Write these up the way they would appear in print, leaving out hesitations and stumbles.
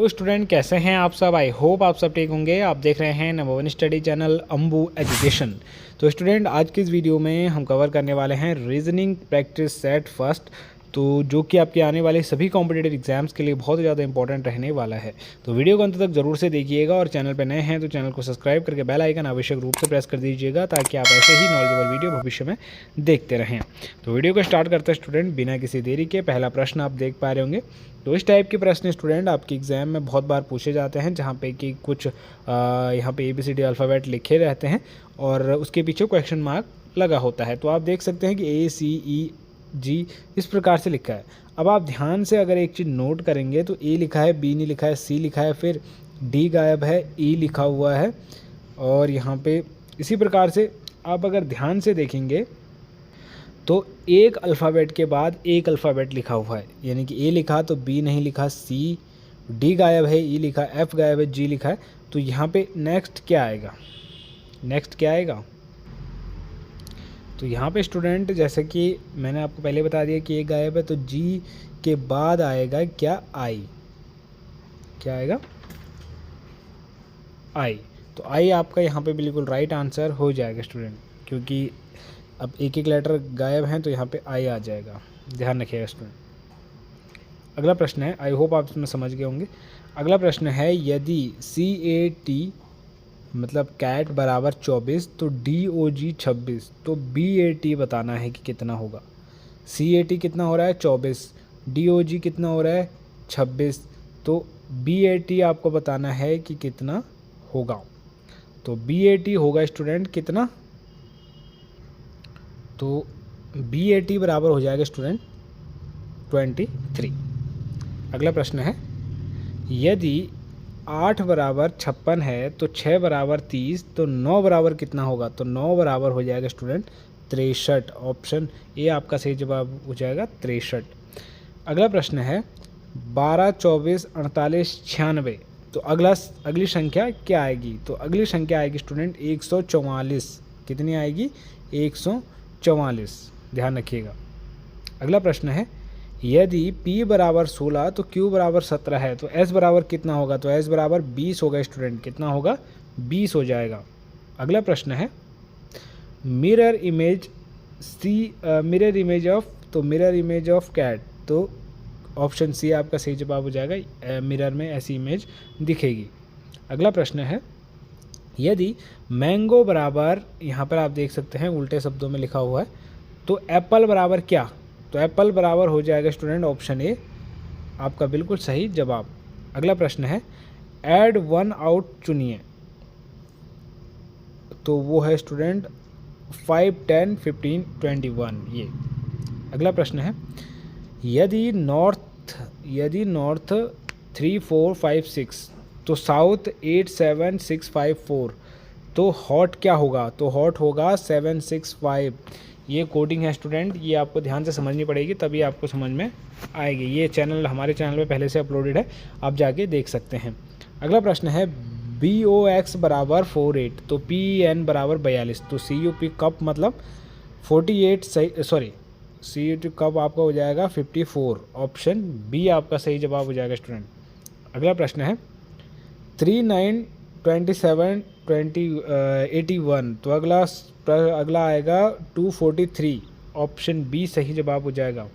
तो स्टूडेंट कैसे हैं आप सब। आई होप आप सब ठीक होंगे। आप देख रहे हैं number one study channel Ambu education. तो स्टूडेंट आज की इस वीडियो में हम कवर करने वाले हैं रीजनिंग प्रैक्टिस सेट फर्स्ट, तो जो कि आपके आने वाले सभी कॉम्पिटिटिव एग्जाम्स के लिए बहुत ज़्यादा इंपॉर्टेंट रहने वाला है। तो वीडियो को अंत तक जरूर से देखिएगा और चैनल पर नए हैं तो चैनल को सब्सक्राइब करके बेल आइकन आवश्यक रूप से प्रेस कर दीजिएगा ताकि आप ऐसे ही नॉलेजेबल वीडियो भविष्य में देखते रहें। तो वीडियो को स्टार्ट करते हैं स्टूडेंट बिना किसी देरी के। पहला प्रश्न आप देख पा रहे होंगे। तो इस टाइप के प्रश्न स्टूडेंट आपके एग्जाम में बहुत बार पूछे जाते हैं, जहाँ पे कि कुछ यहाँ पे ABCD अल्फ़ाबेट लिखे रहते हैं और उसके पीछे क्वेश्चन मार्क लगा होता है। तो आप देख सकते हैं कि ACEG इस प्रकार से लिखा है। अब आप ध्यान से अगर एक चीज़ नोट करेंगे तो A लिखा है, B नहीं लिखा है, C लिखा है, फिर D गायब है, E लिखा हुआ है और यहाँ पे इसी प्रकार से आप अगर ध्यान से देखेंगे तो एक अल्फ़ाबेट के बाद एक अल्फ़ाबेट लिखा हुआ है, यानी कि A लिखा तो B नहीं लिखा, C D गायब है, E लिखा, F गायब है, G लिखा है। तो यहाँ पे नेक्स्ट क्या आएगा, नेक्स्ट क्या आएगा? तो यहाँ पे स्टूडेंट जैसे कि मैंने आपको पहले बता दिया कि A गायब है, तो G के बाद आएगा क्या? I। क्या आएगा? I। तो I आपका यहाँ पे बिल्कुल राइट आंसर हो जाएगा स्टूडेंट, क्योंकि अब एक एक लेटर गायब हैं तो यहाँ पे आई आ जाएगा। ध्यान रखिएगा स्टूडेंट। अगला प्रश्न है, आई होप आप इसमें समझ गए होंगे। अगला प्रश्न है, यदि CAT मतलब कैट बराबर 24 तो DOG 26, तो BAT बताना है कि कितना होगा। CAT कितना हो रहा है? 24। DOG कितना हो रहा है? 26। तो BAT आपको बताना है कि कितना होगा। तो BAT होगा स्टूडेंट कितना? तो BAT बराबर हो जाएगा स्टूडेंट 23। अगला प्रश्न है, यदि 8 बराबर 56 है तो 6 बराबर 30, तो 9 बराबर कितना होगा? तो 9 बराबर हो जाएगा स्टूडेंट 63। ऑप्शन ए आपका सही जवाब हो जाएगा 63। अगला प्रश्न है, 12, 24, 48, 96, तो अगली संख्या क्या आएगी? तो अगली संख्या आएगी स्टूडेंट 144। कितनी आएगी? 144। ध्यान रखिएगा। अगला प्रश्न है, यदि P बराबर 16 तो Q बराबर 17 है तो S बराबर कितना होगा? तो S बराबर 20 होगा स्टूडेंट। कितना होगा? 20 हो जाएगा। अगला प्रश्न है, mirror image mirror image of cat, तो ऑप्शन सी आपका सही जवाब हो जाएगा। मिरर में ऐसी इमेज दिखेगी। अगला प्रश्न है, यदि मैंगो बराबर, यहाँ पर आप देख सकते हैं उल्टे शब्दों में लिखा हुआ है, तो एप्पल बराबर क्या? तो एप्पल बराबर हो जाएगा स्टूडेंट ऑप्शन ए आपका बिल्कुल सही जवाब। अगला प्रश्न है, ऐड वन आउट चुनिए, तो वो है स्टूडेंट 5, 10, 15, 21 ये। अगला प्रश्न है, यदि नॉर्थ 3, 4, 5, 6 तो साउथ 8, 7, 6, 5, 4, तो हॉट क्या होगा? तो हॉट होगा 7, 6, 5। ये कोडिंग है स्टूडेंट, ये आपको ध्यान से समझनी पड़ेगी तभी आपको समझ में आएगी। ये चैनल हमारे चैनल पे पहले से अपलोडेड है, आप जाके देख सकते हैं। अगला प्रश्न है, BOX बराबर 48 तो PN बराबर 42, तो CUP कप मतलब 48 सही, सॉरी CUP कप आपका हो जाएगा 54। ऑप्शन बी आपका सही जवाब हो जाएगा स्टूडेंट। अगला प्रश्न है, 3, 9, 27, 20, 81, तो अगला आएगा 243। ऑप्शन बी सही जवाब हो जाएगा।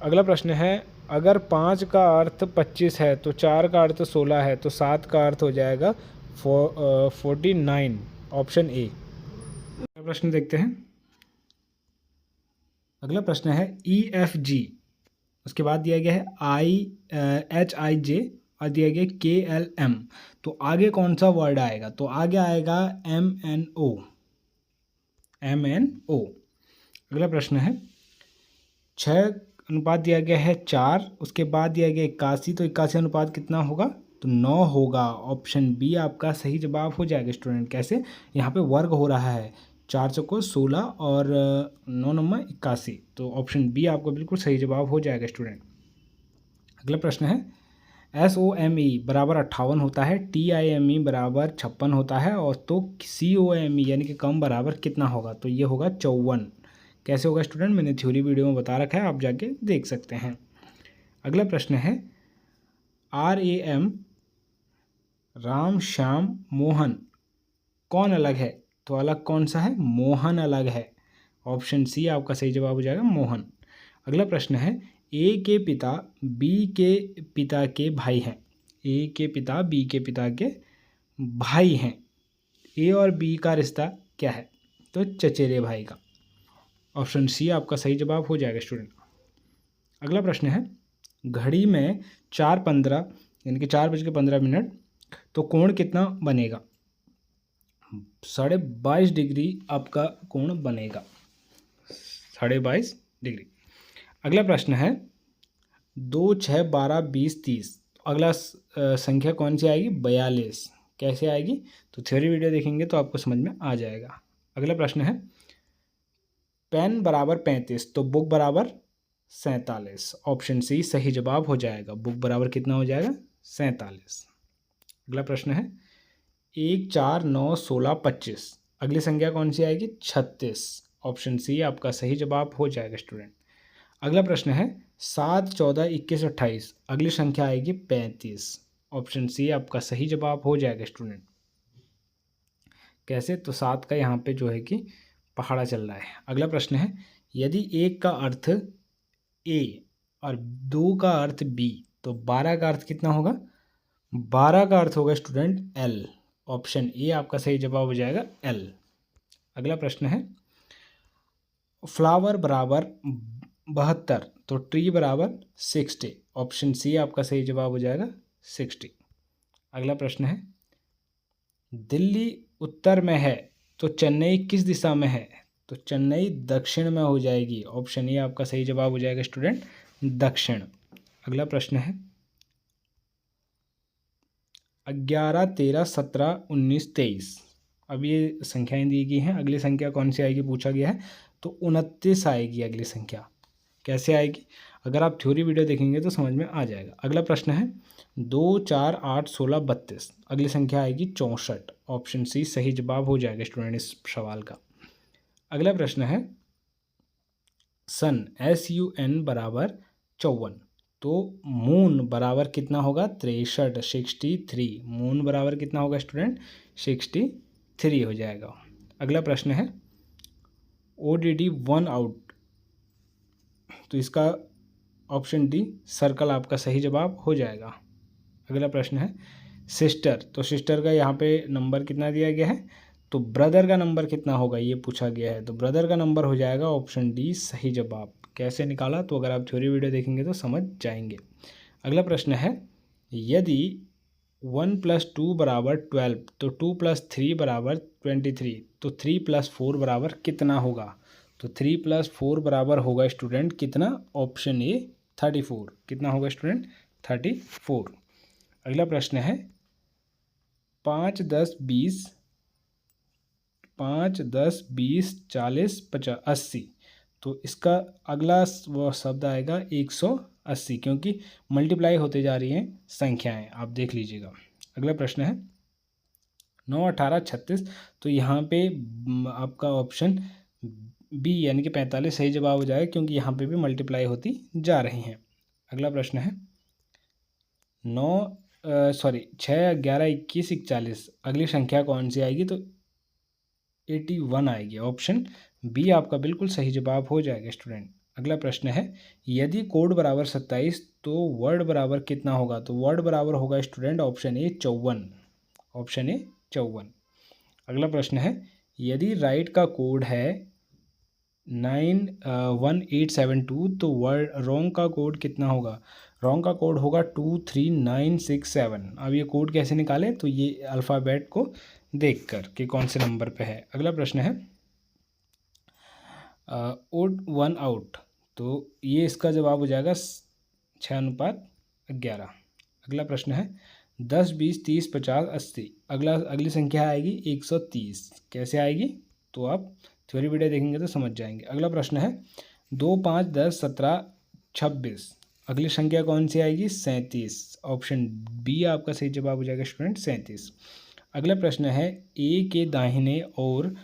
अगला प्रश्न है, अगर 5 का अर्थ 25 है तो 4 का अर्थ 16 है तो 7 का अर्थ हो जाएगा 49। Option A. अगला प्रश्न देखते हैं। अगला प्रश्न है, EFG, उसके बाद दिया गया है HIJ और दिया गया KLM, तो आगे कौन सा वर्ड आएगा? तो आगे आएगा MNO। अगला प्रश्न है, 6 अनुपात दिया गया है 4, उसके बाद दिया गया 81, तो 81 अनुपात कितना होगा? तो 9 होगा। ऑप्शन बी आपका सही जवाब हो जाएगा स्टूडेंट। कैसे? यहाँ पे वर्ग हो रहा है, 4 चौको 16 और 9 नंबर 81, तो ऑप्शन बी आपको बिल्कुल सही जवाब हो जाएगा स्टूडेंट। अगला प्रश्न है, SOME बराबर 58 होता है, TIME बराबर 56 होता है, और तो COME यानी कि कम बराबर कितना होगा? तो ये होगा 54। कैसे होगा स्टूडेंट? मैंने थ्योरी वीडियो में बता रखा है, आप जाके देख सकते हैं। अगला प्रश्न है, RAM, राम, श्याम, मोहन, कौन अलग है? तो अलग कौन सा है? मोहन अलग है। ऑप्शन सी आपका सही जवाब हो जाएगा, मोहन। अगला प्रश्न है, ए के पिता बी के पिता के भाई हैं। ए के पिता बी के पिता के भाई हैं। ए और बी का रिश्ता क्या है? तो चचेरे भाई का। ऑप्शन सी आपका सही जवाब हो जाएगा स्टूडेंट। अगला प्रश्न है, घड़ी में 4:15 यानी कि 4:15 तो कोण कितना बनेगा? 22.5 डिग्री आपका कोण बनेगा, 22.5 डिग्री। अगला प्रश्न है, 2, 6, 12, 20, 30, अगला संख्या कौन सी आएगी? 42। कैसे आएगी? तो थ्योरी वीडियो देखेंगे तो आपको समझ में आ जाएगा। अगला प्रश्न है, पेन बराबर 35 तो बुक बराबर 47। ऑप्शन सी सही जवाब हो जाएगा। बुक बराबर कितना हो जाएगा? 47। अगला प्रश्न है, 1, 4, 9, 16, 25, अगली संख्या कौन सी आएगी? 36। ऑप्शन सी आपका सही जवाब हो जाएगा स्टूडेंट। अगला प्रश्न है, 7, 14, 21, 28, अगली संख्या आएगी 35। ऑप्शन सी आपका सही जवाब हो जाएगा स्टूडेंट। कैसे? तो 7 का यहाँ पे जो है कि पहाड़ा चल रहा है। अगला प्रश्न है, यदि 1 का अर्थ ए और 2 का अर्थ बी तो 12 का अर्थ कितना होगा? 12 का अर्थ होगा स्टूडेंट एल। ऑप्शन ए आपका सही जवाब हो जाएगा एल। अगला प्रश्न है, फ्लावर बराबर 72 तो ट्री बराबर 60। ऑप्शन सी आपका सही जवाब हो जाएगा 60। अगला प्रश्न है, दिल्ली उत्तर में है तो चेन्नई किस दिशा में है? तो चेन्नई दक्षिण में हो जाएगी। ऑप्शन ए आपका सही जवाब हो जाएगा स्टूडेंट दक्षिण। अगला प्रश्न है, 11, 13, 17, 19, 23, अब ये संख्याएं दी गई हैं। अगली संख्या कौन सी आएगी पूछा गया है, तो 29 आएगी अगली संख्या। कैसे आएगी? अगर आप थ्योरी वीडियो देखेंगे तो समझ में आ जाएगा। अगला प्रश्न है, 2, 4, 8, 16, 32, अगली संख्या आएगी 64। ऑप्शन सी सही जवाब हो जाएगा स्टूडेंट इस सवाल का। अगला प्रश्न है, सन SUN बराबर 54 तो मून बराबर कितना होगा? 63, 63। मून बराबर कितना होगा स्टूडेंट? 63 हो जाएगा। अगला प्रश्न है, ODD 1 आउट तो इसका ऑप्शन डी सर्कल आपका सही जवाब हो जाएगा। अगला प्रश्न है, सिस्टर तो सिस्टर का यहाँ पे नंबर कितना दिया गया है? तो ब्रदर का नंबर कितना होगा ये पूछा गया है, तो ब्रदर का नंबर हो जाएगा ऑप्शन डी सही जवाब। कैसे निकाला? तो अगर आप थ्योरी वीडियो देखेंगे तो समझ जाएंगे। अगला प्रश्न है, यदि 1 + 2 बराबर 12 तो 2 + 3 बराबर 23 तो 3 + 4 बराबर कितना होगा? तो 3 + 4 बराबर होगा स्टूडेंट कितना? Option A 34। कितना होगा स्टूडेंट? 34। अगला प्रश्न है, 5, 10, 20, 5, 10, 20, 40, 50, 80 तो इसका अगला वो शब्द आएगा 180 क्योंकि मल्टीप्लाई होते जा रही हैं संख्याएं, आप देख लीजिएगा। अगला प्रश्न है, 9, 18, 36 तो यहाँ पे आपका ऑप्शन बी यानी कि 45 सही जवाब हो जाएगा क्योंकि यहाँ पे भी मल्टीप्लाई होती जा रही हैं। अगला प्रश्न है, 6, 11, 21, 41 अगली संख्या कौन सी आएगी? तो 81 आएगी। ऑप्शन बी आपका बिल्कुल सही जवाब हो जाएगा स्टूडेंट। अगला प्रश्न है, यदि कोड बराबर 27 तो वर्ड बराबर कितना होगा? तो वर्ड बराबर होगा student option A 54। Option A 54। अगला प्रश्न है, यदि राइट का कोड है 91872 तो वर्ड रॉन्ग का कोड कितना होगा? रॉन्ग का कोड होगा 23967। अब ये कोड कैसे निकालें? तो ये अल्फ़ाबेट को देखकर कि कौन से नंबर पे है। अगला प्रश्न है, ओड 1 आउट तो ये इसका जवाब हो जाएगा 6:11। अगला प्रश्न है, 10, 20, 30, 50, 80 अगली संख्या आएगी 130। कैसे आएगी? तो आप थ्योरी वीडियो देखेंगे तो समझ जाएंगे। अगला प्रश्न है, 2, 5, 10, 17, 26 अगली संख्या कौन सी आएगी? 37। ऑप्शन बी आपका सही जवाब हो जाएगा स्टूडेंट 37। अगला प्रश्न है, ए के दाहिने और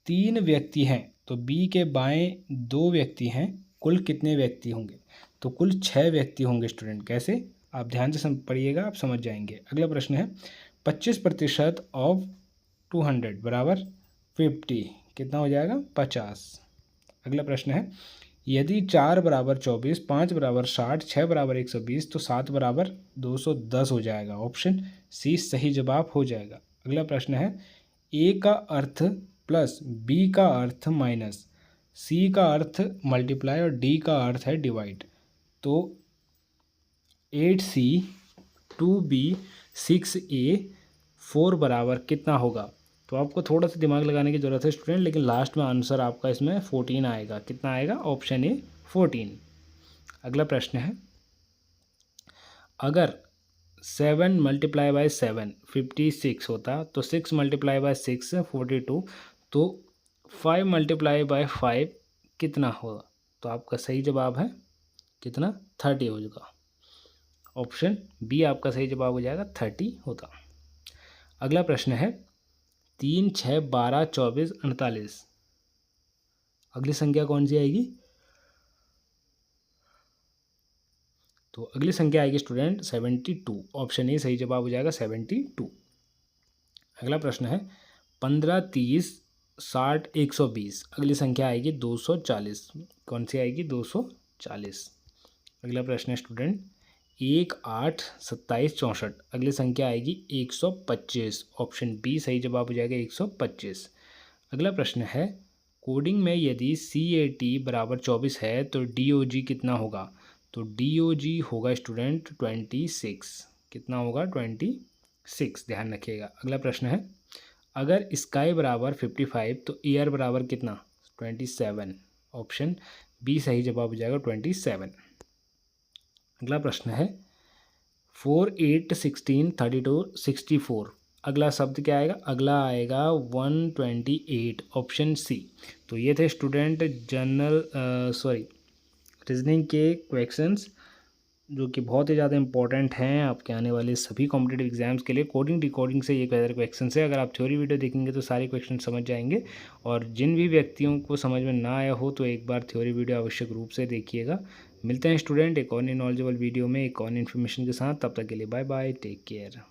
3 व्यक्ति हैं तो बी के बाएं 2 व्यक्ति हैं, कुल कितने व्यक्ति होंगे? तो कुल 6 व्यक्ति होंगे स्टूडेंट। कैसे? आप ध्यान से पढ़िएगा, आप समझ जाएंगे। अगला प्रश्न है 25% ऑफ 200 बराबर 50, कितना हो जाएगा 50। अगला प्रश्न है यदि 4 बराबर 24, 5 बराबर 60, 6 बराबर 120 तो 7 बराबर 210 हो जाएगा। ऑप्शन सी सही जवाब हो जाएगा। अगला प्रश्न है ए का अर्थ प्लस बी का अर्थ माइनस सी का अर्थ मल्टीप्लाई और डी का अर्थ है डिवाइड, तो 8C 2B 6A 4 बराबर कितना होगा। तो आपको थोड़ा सा दिमाग लगाने की ज़रूरत है स्टूडेंट, लेकिन लास्ट में आंसर आपका इसमें 14 आएगा। कितना आएगा, ऑप्शन ए 14। अगला प्रश्न है अगर 7 मल्टीप्लाई बाय 7 56 होता तो 6 मल्टीप्लाई बाय 6 42, तो 5 मल्टीप्लाई बाय 5 कितना होगा। तो आपका सही जवाब है कितना 30 हो जाएगा। ऑप्शन बी आपका सही जवाब हो जाएगा 30 होगा। अगला प्रश्न है 3 6 12 24 48, अगली संख्या कौन सी आएगी। तो अगली संख्या आएगी स्टूडेंट 72, ऑप्शन ए सही जवाब हो जाएगा 72। अगला प्रश्न है 15 30 60 120, अगली संख्या आएगी 240, कौन सी आएगी 240। अगला प्रश्न है स्टूडेंट 1 8 27 64, अगली संख्या आएगी 125, ऑप्शन बी सही जवाब हो जाएगा 125। अगला प्रश्न है कोडिंग में यदि CAT बराबर 24 है तो DOG कितना होगा। तो DOG होगा स्टूडेंट 26, कितना होगा 26, ध्यान रखिएगा। अगला प्रश्न है अगर स्काई बराबर 55 तो एयर बराबर कितना 27, ऑप्शन बी सही जवाब हो जाएगा 27। अगला प्रश्न है 4 8 16 32 64, अगला शब्द क्या आएगा, अगला आएगा 128, ऑप्शन सी। तो ये थे स्टूडेंट रीजनिंग के क्वेश्चंस जो कि बहुत ही ज़्यादा इंपॉर्टेंट हैं आपके आने वाले सभी कॉम्पिटिटिव एग्जाम्स के लिए। कोडिंग डिकोडिंग से ये बेहतर क्वेश्चन है, अगर आप थ्योरी वीडियो देखेंगे तो सारे क्वेश्चन समझ जाएंगे। और जिन भी व्यक्तियों को समझ में ना आया हो तो एक बार थ्योरी वीडियो आवश्यक रूप से देखिएगा। मिलते हैं स्टूडेंट एक और नॉलेजेबल वीडियो में एक और इन्फॉर्मेशन के साथ, तब तक के लिए बाय बाय, टेक केयर।